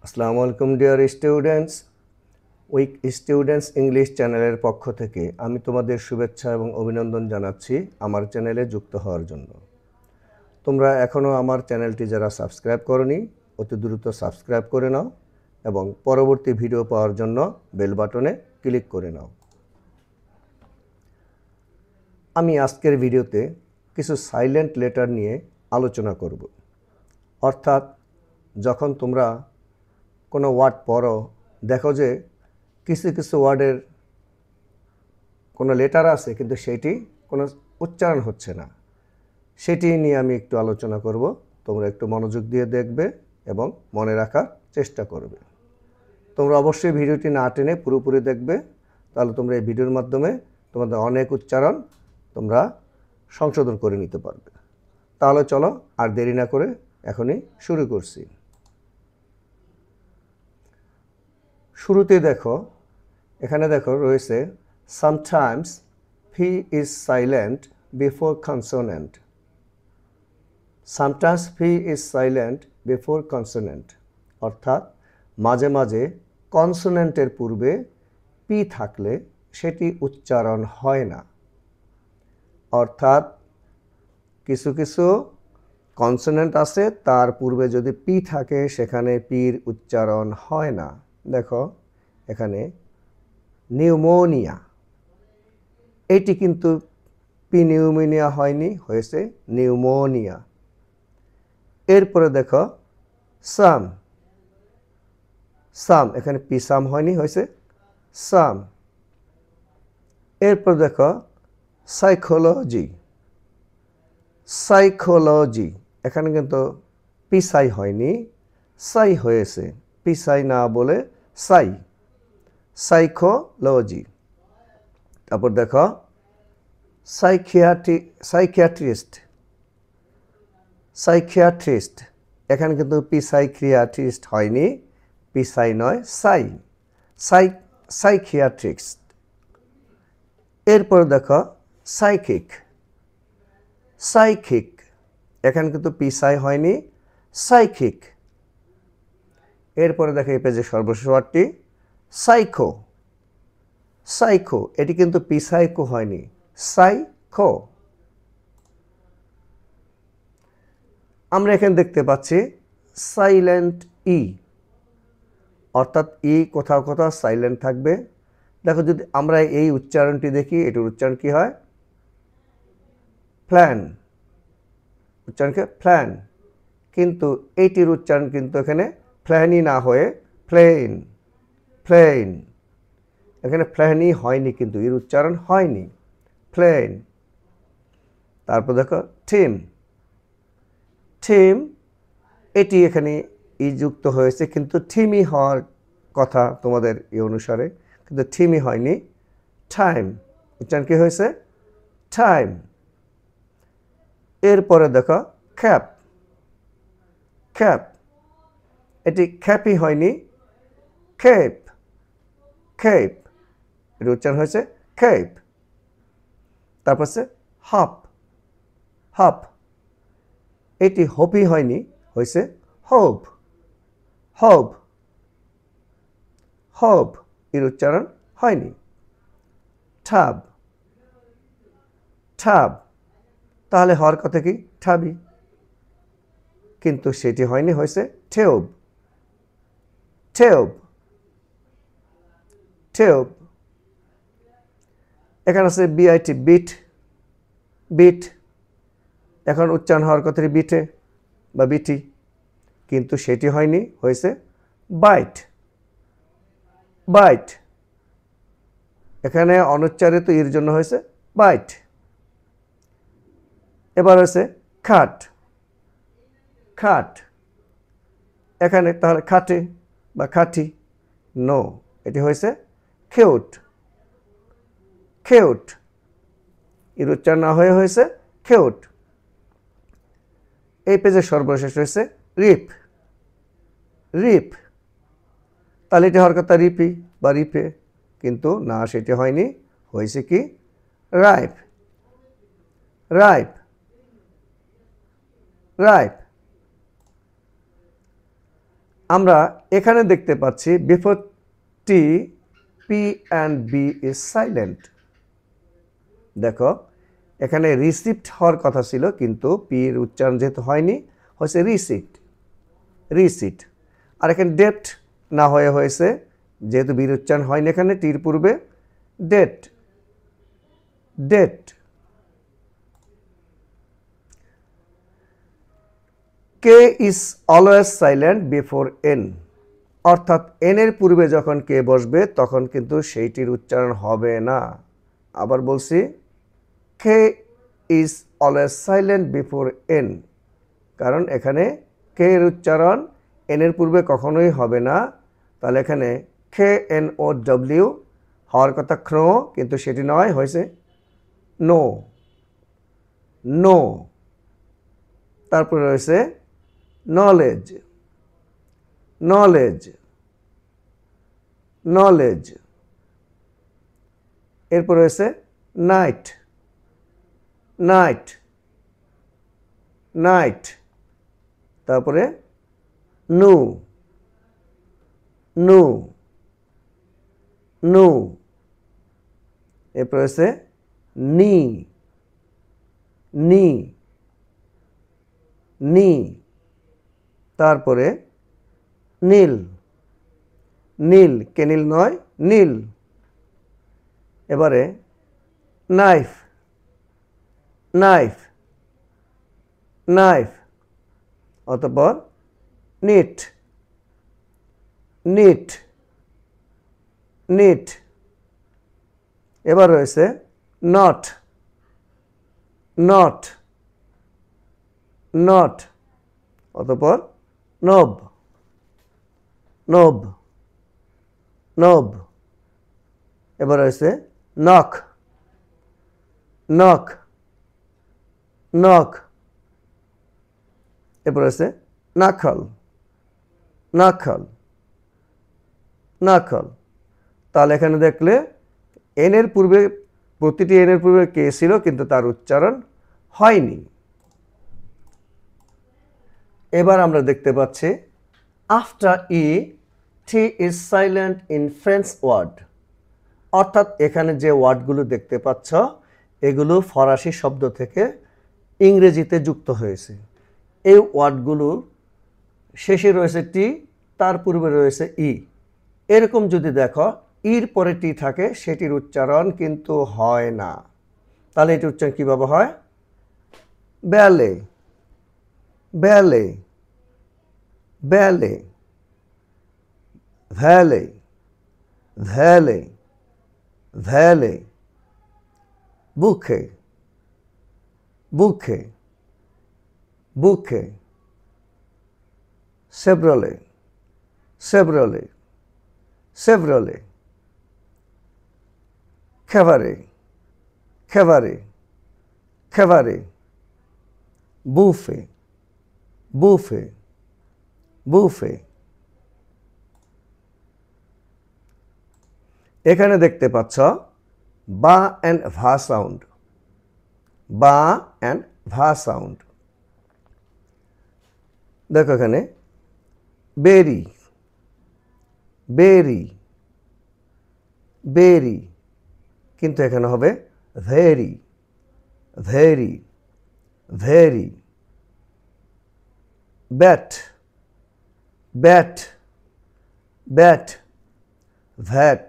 আসসালামু আলাইকুম dear students. Week students English চ্যানেলের পক্ষ থেকে আমি তোমাদের শুভেচ্ছা এবং অভিনন্দন জানাচ্ছি আমার চ্যানেলে যুক্ত হওয়ার জন্য। তোমরা এখনও আমার চ্যানেলটি যারা সাবস্ক্রাইব করোনি অতি দ্রুত সাবস্ক্রাইব করে নাও এবং পরবর্তী ভিডিও পাওয়ার জন্য বেল বাটনে ক্লিক করে নাও। আমি আজকের ভিডিওতে কিছু সাইলেন্ট লেটার নিয়ে আলোচনা করব। অর্থাৎ যখন তোমরা কোনো ওয়ার্ড পড়ো দেখো যে কিছু কিছু ওয়ার্ডের কোনো লেটার আছে কিন্তু সেটি কোনো উচ্চারণ হচ্ছে না, সেটি নিয়ে আমি একটু আলোচনা করব। তোমরা একটু মনোযোগ দিয়ে দেখবে এবং মনে রাখার চেষ্টা করবে। তোমরা অবশ্যই ভিডিওটি না টেনে পুরোপুরি দেখবে, তাহলে তোমরা এই ভিডিওর মাধ্যমে তোমাদের অনেক উচ্চারণ তোমরা সংশোধন করে নিতে পারবে। তাহলে চলো আর দেরি না করে এখনই শুরু করছি। শুরুতে দেখো, এখানে দেখো রয়েছে sometimes he is silent before consonant. sometimes he is silent before consonant অর্থাৎ মাঝে মাঝে কনসোনেন্টের পূর্বে পি থাকলে সেটি উচ্চারণ হয় না। অর্থাৎ কিছু কিছু কনসোনেন্ট আছে তার পূর্বে যদি পি থাকে সেখানে পির উচ্চারণ হয় না। দেখো এখানে নিউমোনিয়া, এটি কিন্তু পি নিউমোনিয়া হয়নি, হয়েছে নিউমোনিয়া। এরপরে দেখো সাম, সাম এখানে পি সাম হয়নি, হয়েছে সাম। এরপর দেখো সাইকোলজি, সাইকোলজি এখানে কিন্তু পিসাই হয়নি, সাই হয়েছে, পিসাই না বলে সাই, সাইকোলজি। তারপর দেখো সাইকিয়াট্রিস্ট, সাইকিয়াট্রিস্ট এখানে কিন্তু সাইকিয়াট্রিস্ট হয়নি, পিসাই নয় সাই, সাইকিয়াট্রিস্ট। এরপর দেখো সাইকিক, সাইকিক এখানে কিন্তু পিসাই হয়নি, সাইকিক। এরপরে দেখো এই পেজে সর্বশেষ ওয়ার্ডটি সাইকো, সাইকো এটি কিন্তু পিসাইকো হয়নি, সাইকো। আমরা এখানে দেখতে পাচ্ছি সাইলেন্ট ই, অর্থাৎ ই কোথাও কোথাও সাইলেন্ট থাকবে। দেখো যদি আমরা এই উচ্চারণটি দেখি, এটির উচ্চারণ কি হয়? প্ল্যান, উচ্চারণকে প্ল্যান, কিন্তু এইটির উচ্চারণ কিন্তু এখানে প্ল্যানই না হয়ে প্লেন, প্লেন এখানে প্ল্যানই হয়নি, কিন্তু এর উচ্চারণ হয়নি, প্লেন। তারপর দেখো টিম, টিম এটি এখানে ই যুক্ত হয়েছে কিন্তু ঠিমই হওয়ার কথা তোমাদের এই অনুসারে, কিন্তু ঠিমই হয়নি, টাইম উচ্চারণ কি হয়েছে? টাইম। এরপরে দেখো ক্যাপ, ক্যাপ এটি ক্যাপই হয়নি, কেপ, কেপ এর উচ্চারণ হয়েছে কেপ। তারপর হচ্ছে হাপ, হাপ এটি হোপই হয়নি, হয়েছে হোপ, হোপ, হোপ এর উচ্চারণ হয়নি। ঠাব, ঠাব তাহলে হওয়ার কথা কি? ঠাবি, কিন্তু সেটি হয়নি, হয়েছে ঠেউব, ঠেউব, ঠেউব। এখানে আছে বিআইটি, বিট, বিট এখন উচ্চারণ হওয়ার কথা বিটে বা বিটি, কিন্তু সেটি হয়নি, হয়েছে বাইট, বাইট এখানে অনুচ্চারিত ইর জন্য হয়েছে বাইট। এবার হয়েছে খাট, খাট এখানে তাহলে খাটে বা খাটি, নো এটি হয়েছে খেউট, খেউট এর উচ্চারণ না হয়ে হয়েছে খেউট। এই পেজে সর্বশেষ হয়েছে রিপ, রিপ তাহলে এটি হওয়ার কথা রিপি বা রিপে, কিন্তু না সেটি হয়নি, হয়েছে কি রাইপ, রাইপ, রাইপ। আমরা এখানে দেখতে পাচ্ছি before T P and B is silent. দেখো এখানে রিসিপ্ট হওয়ার কথা ছিল, কিন্তু পির উচ্চারণ যেহেতু হয়নি, হয়েছে রিসিপ্ট, রিসিট। আর এখানে ডেট না হয়ে হয়েছে, যেহেতু বির উচ্চারণ হয়নি এখানে টির পূর্বে, date, date. K is always silent before N, অর্থাৎ এন এর পূর্বে যখন কে বসবে তখন কিন্তু সেইটির উচ্চারণ হবে না। আবার বলছি, K is always silent before N, কারণ এখানে কে এর উচ্চারণ এন এর পূর্বে কখনোই হবে না। তাহলে এখানে কে এন ও ডব্লিউ হওয়ার কথা ক্নো, কিন্তু সেটি নয়, হয়েছে নো, নো। তারপরে রয়েছে নলেজ, নলেজ, নলেজ। এরপর রয়েছে নাইট, নাইট, নাইট। তারপরে নু, নু, নু। এরপর রয়েছে নি, নি, নি। তারপরে নীল, নীল, কেনিল নয়, নীল। এবারে নাইফ, নাইফ, নাইফ। অতঃপর নিট, নিট, নিট। এবার রয়েছে নট, নট, নট। অতঃপর নব, নব, নব। এবার রয়েছে নক, নক, নক। এরপর রয়েছে নাখল, নাখল, নাখল। তাহলে এখানে দেখলে এন এর পূর্বে, প্রতিটি এন এর পূর্বে কে ছিল, কিন্তু তার উচ্চারণ হয়নি। এবার আমরা দেখতে পাচ্ছি after E T is silent in French word, অর্থাৎ এখানে যে ওয়ার্ডগুলো দেখতে পাচ্ছ এগুলো ফরাসি শব্দ থেকে ইংরেজিতে যুক্ত হয়েছে। এই ওয়ার্ডগুলোর শেষে রয়েছে টি, তার পূর্বে রয়েছে ই। এরকম যদি দেখো ইর পরে টি থাকে, সেটির উচ্চারণ কিন্তু হয় না। তাহলে এটির উচ্চারণ কীভাবে হয়? ব্যালে, ব্যালে, ব্যালে, valley, valley, valley. Bouquet, bouquet, bouquet. Chevrolet, Chevrolet, Chevrolet. খেভারে, খেভারে, খেভারে। Buffet, buffet, buffet. এখানে দেখতে পাচ্ছ বা অ্যান্ড ভা সাউন্ড, বা অ্যান্ড ভা সাউন্ড। দেখো এখানে বেরি, বেরি, বেরি, কিন্তু এখানে হবে very, very, very. Bat, bat, bat, vat,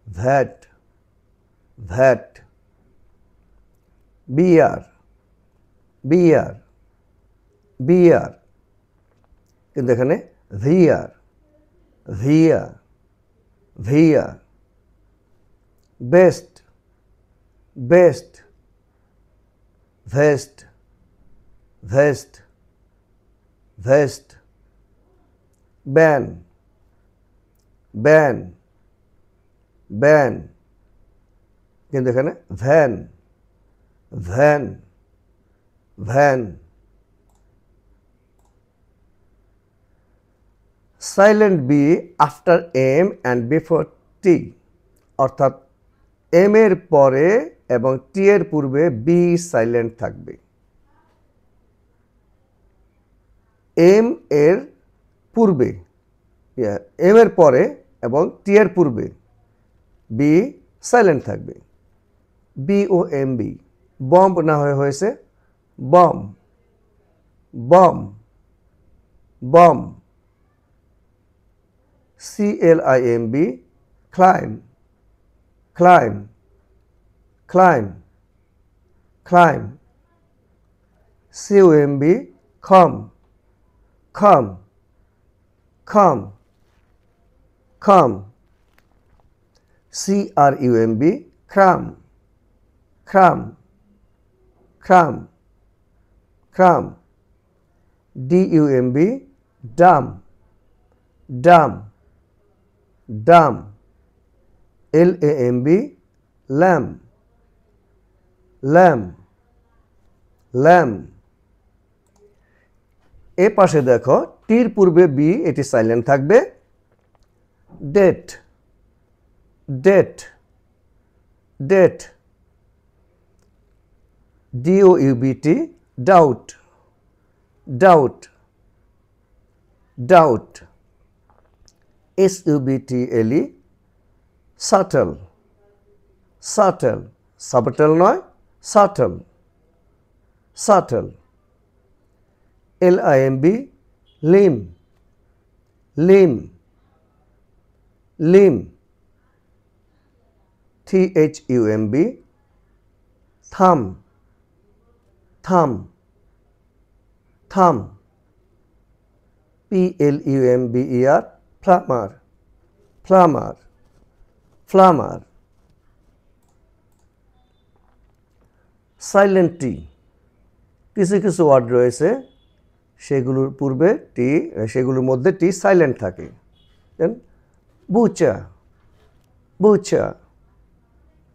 vat, vat. Bear, bear, bear, কিন্তু এখানে veer, veer, veer. Best, best, vest, vest, vest. Ban, ban, ban, কিন্তু এখানে van, van, van. Silent B after M and before T, অর্থাৎ M এর পরে এবং T এর পূর্বে বি সাইলেন্ট থাকবে। এম এর পূর্বে, এম এর পরে এবং টি এর পূর্বে বি সাইলেন্ট থাকবে। B O M B, bomb না হয়ে হয়েছে bomb, bomb, bomb. CLIMB, climb, climb, climb, climb. COMB, come, come, come, come. CRUMB, cram, cram, cram, cram. DUMB, dumb, dumb, dumb. LAMB, lamb, lamb, lamb. এ পাশে দেখো টির পূর্বে B, এটি silent থাকবে। Debt, debt, debt. DOUBT, doubt, doubt, doubt. SUBTLE, subtle, subtle, subtle নয় subtle, subtle. LIMB, limb, limb, limb. THUMB, thumb, thumb, thumb. PLUMBER, plumber, plumber, plumber. Silent T, কিছু কিছু ওয়ার্ড রয়েছে সেগুলোর পূর্বে টি, সেগুলোর মধ্যে টি সাইলেন্ট থাকে। Then butcher, butcher,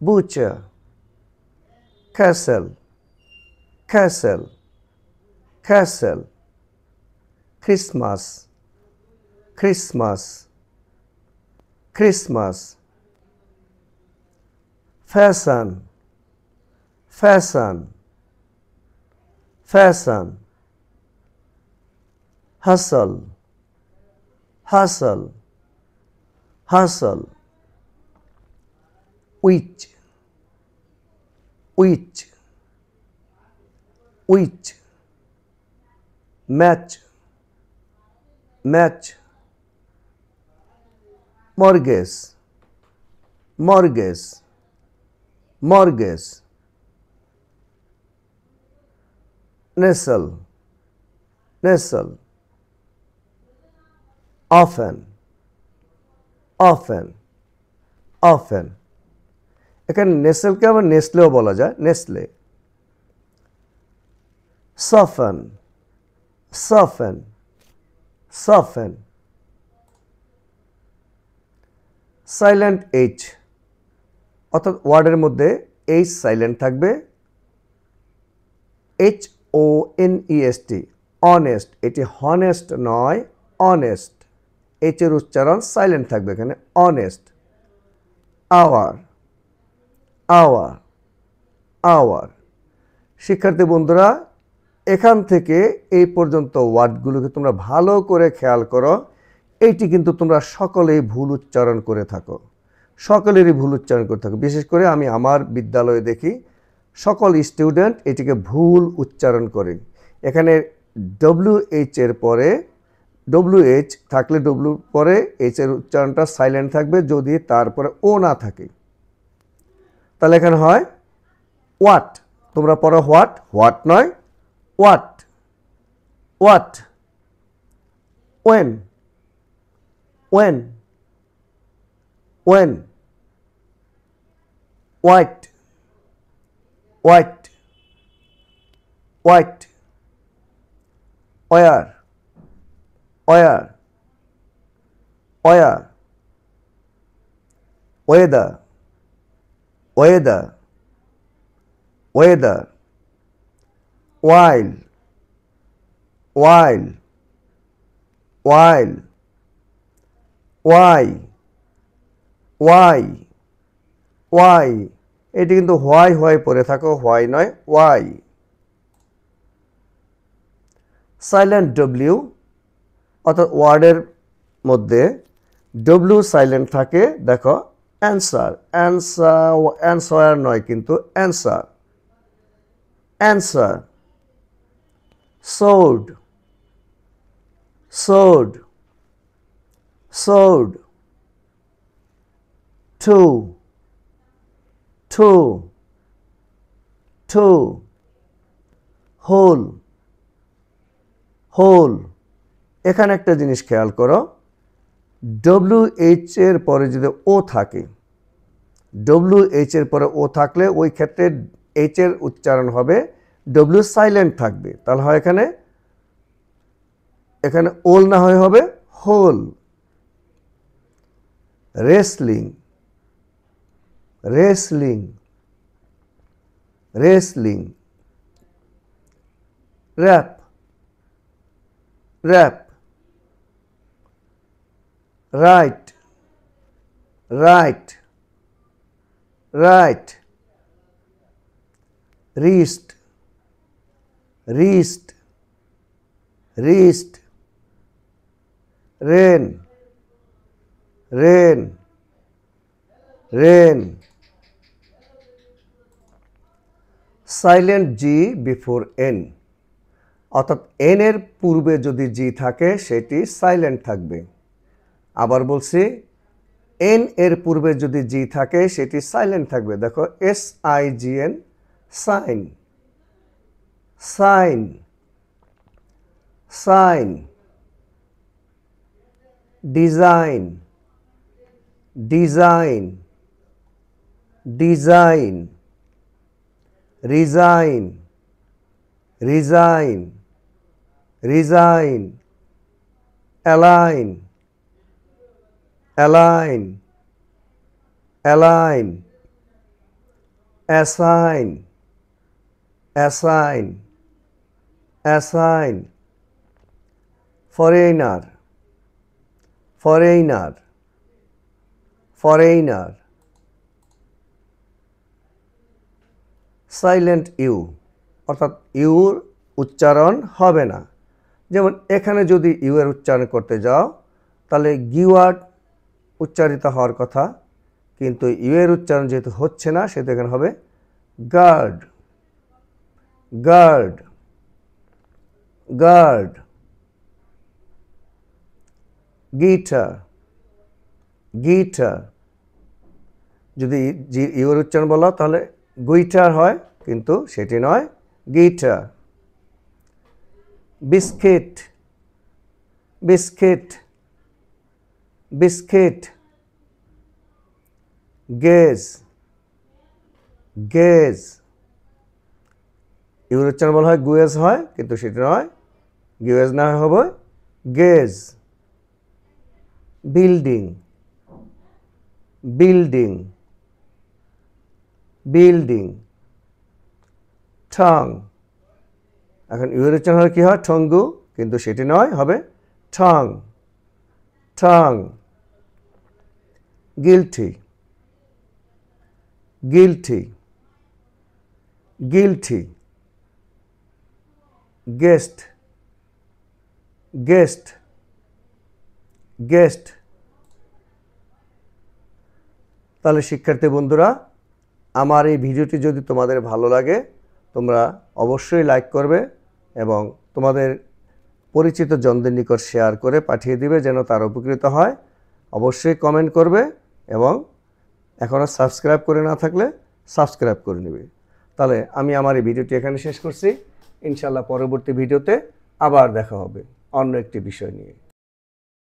butcher. Castle, castle, castle. Christmas, Christmas, Christmas. Fashion, fashion, fashion. Hustle, hustle, hustle. Witch, witch, witch. Match, match. Mortgage, mortgage, mortgage. Nestle, nestle. Often, often, often. এখানে নেসেলকে আবার নেসলেও বলা যায়, nestle. Soften, soften, soften. Silent H, অর্থাৎ ওয়ার্ডের মধ্যে H silent থাকবে। HONEST, honest. এটি হনেস্ট নয়, অনেস্ট। এইচ এর উচ্চারণ সাইলেন্ট থাকবে এখানে, অনেস্ট। Hour, hour, hour. শিক্ষার্থী বন্ধুরা, এখান থেকে এই পর্যন্ত ওয়ার্ডগুলোকে তোমরা ভালো করে খেয়াল করো। এইটি কিন্তু তোমরা সকলেই ভুল উচ্চারণ করে থাকো, সকলেরই ভুল উচ্চারণ করে থাকো। বিশেষ করে আমি আমার বিদ্যালয়ে দেখি সকল স্টুডেন্ট এটিকে ভুল উচ্চারণ করে। এখানে WH এর পরে, WH থাকলে W পরে H এর উচ্চারণটা সাইলেন্ট থাকবে যদি তারপরে ও না থাকে। তাহলে এখানে হয় হোয়াট, তোমরা পড়ো হোয়াট, হোয়াট নয় what, what. When, when, when. White, white, white. War, war, war. Weather, weather, weather. While, while, while. Why, why, why. এটি কিন্তু হোয়াই হোয়াই পড়ে থাকো, হোয়াই নয় ওয়াই। সাইলেন্ট ডব্লিউ, অর্থাৎ ওয়ার্ডের মধ্যে ডব্লিউ সাইলেন্ট থাকে, দেখো অ্যান্সার, অ্যান্সার নয় কিন্তু answer, answer. Sword, sword, sword. Two, two, two. Whole, whole. এখানে একটা জিনিস খেয়াল করো, WH এর পরে যদি ও থাকে, WH এর পরে ও থাকলে ওই ক্ষেত্রে H এর উচ্চারণ হবে, W সাইলেন্ট থাকবে, তাহলে হয় এখানে এখানে ওল না হয়ে হবে whole. Wrestling, wrestling, wrestling. Wrap, wrap. Write, write, write. Wrist, wrist, wrist. Wren, wren, wren. Silent G before N, অর্থাৎ এন এর পূর্বে যদি জি থাকে সেটি সাইলেন্ট থাকবে। আবার বলছি, এন এর পূর্বে যদি জি থাকে সেটি সাইলেন্ট থাকবে। দেখো SIGN, sign, sign, sign. Design, design, design. Resign, resign, resign. Align, align, align. Assign, assign, assign. Foreigner, foreigner, foreigner. Silent U, অর্থাৎ ইউর উচ্চারণ হবে না। যেমন এখানে যদি ইউ এর উচ্চারণ করতে যাও তাহলে গিওয়ার্ড উচ্চারিত হওয়ার কথা, কিন্তু ইউ এর উচ্চারণ যেহেতু হচ্ছে না সেহেতু এখানে হবে guard, guard, guard. Guitar, guitar. যদি ইউ এর উচ্চারণ বলা তাহলে গুইটার হয়, কিন্তু সেটি নয়, guitar. Biscuit, biscuit, biscuit. Gauge, gauge. ইউর উচ্চারণ বলা হয় গুয়েজ হয়, কিন্তু সেটি নয়, গুয়েজ না হবে gauge. Building, building, building. Tongue, এখন ইউর উচ্চারণ হয় কি হয় ঠঙ্গু, কিন্তু সেটি নয়, হবে tongue, tongue. Guilty, guilty, guilty. Guest, guest, guest. তাহলে শিক্ষার্থী বন্ধুরা, আমার এই ভিডিওটি যদি তোমাদের ভালো লাগে তোমরা অবশ্যই লাইক করবে এবং তোমাদের পরিচিত জনদের নিকট শেয়ার করে পাঠিয়ে দিবে যেন তার উপকৃত হয়। অবশ্যই কমেন্ট করবে এবং এখনও সাবস্ক্রাইব করে না থাকলে সাবস্ক্রাইব করে নেবে। তাহলে আমি আমার এই ভিডিওটি এখানে শেষ করছি। ইনশাআল্লাহ পরবর্তী ভিডিওতে আবার দেখা হবে অন্য একটি বিষয় নিয়ে।